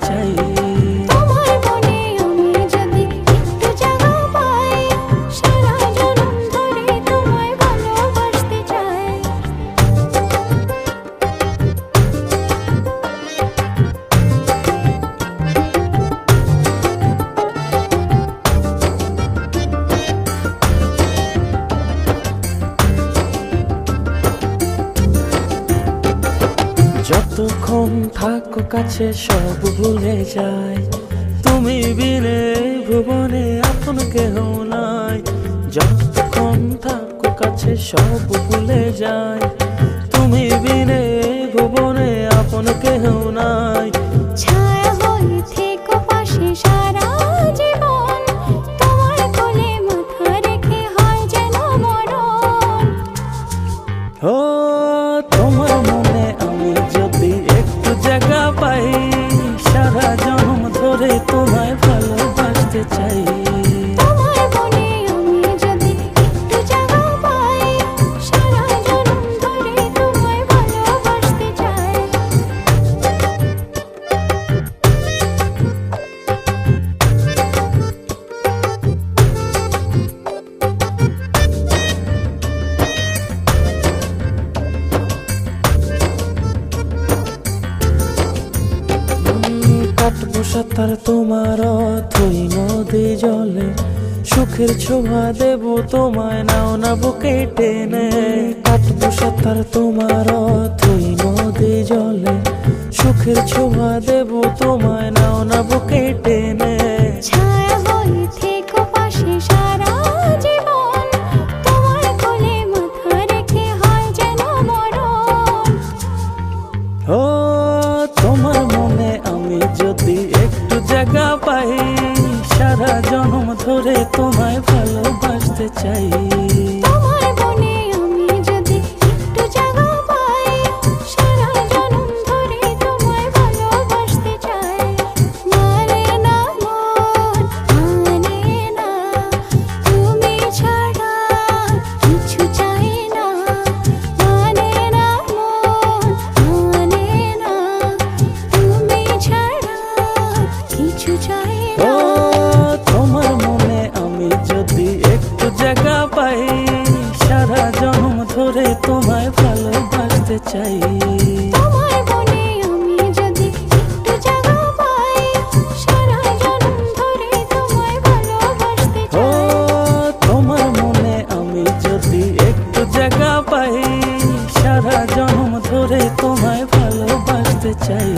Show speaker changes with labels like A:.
A: চাই। যতক্ষণ থাকো কাছে সব ভুলে যায়, তুমি বিনে ভুবনে আপন কেহ নাই। যতক্ষণ থাকো কাছে সব ভুলে যায়, তুমি বিনে ভুবনে আপন কেহ নাই।
B: ছায়া হয়ে থেকো পাশে সারা জীবন, তোমার কোলে মাথা রেখে হয় যেন মরণ।
A: ও তোমার মনে আমি যদি একটু জায়গা পাই, সারা জন্ম ধরে তোমায় ভালোবাসতে চাই।
B: তোমার মনে আমি যদি একটু জায়গা পাই, সারা জন্ম ধরে তোমায় ভালোবাসতে চাই।
A: কাটবো সাঁতার তোমার অথই নদী জলে, সুখের ছোঁয়া দেব তোমায় নাও না বুকে টেনে। কাটবো সাঁতার তোমার অথই নদী জলে, সুখের ছোঁয়া দেব তোমায় নাও না বুকে টেনে।
B: ছায়া হয়ে থেকো পাশে সারা জীবন, তোমার কোলে মাথা রেখে হয় যেন মরণ।
A: ও তোমার মনে আমি যদি একটু জায়গা পাই, সারা জন্ম ধরে তোমায় ভালোবাসতে চাই।
B: তোমার মনে আমি যদি একটু জায়গা পাই, সারা জন্ম ধরে তোমায় ভালোবাসতে চাই। মানে না মন, মানে না, তুমি ছাড়া কিছু চাই না। মানে না মন, মানে না, তুমি ছাড়া কিছু চাই
A: ও
B: না।
A: তোমার মনে আমি যদি একটু জায়গা পাই, সারা জন্ম ধরে তোমায় ভালোবাসতে চাই।
B: তোমার মনে আমি যদি একটু জায়গা পাই, সারা জন্ম ধরে তোমায় ভালোবাসতে
A: ও
B: চাই।
A: তোমার মনে আমি যদি একটু জায়গা পাই, সারা জন্ম ধরে তোমায় ভালোবাসতে চাই।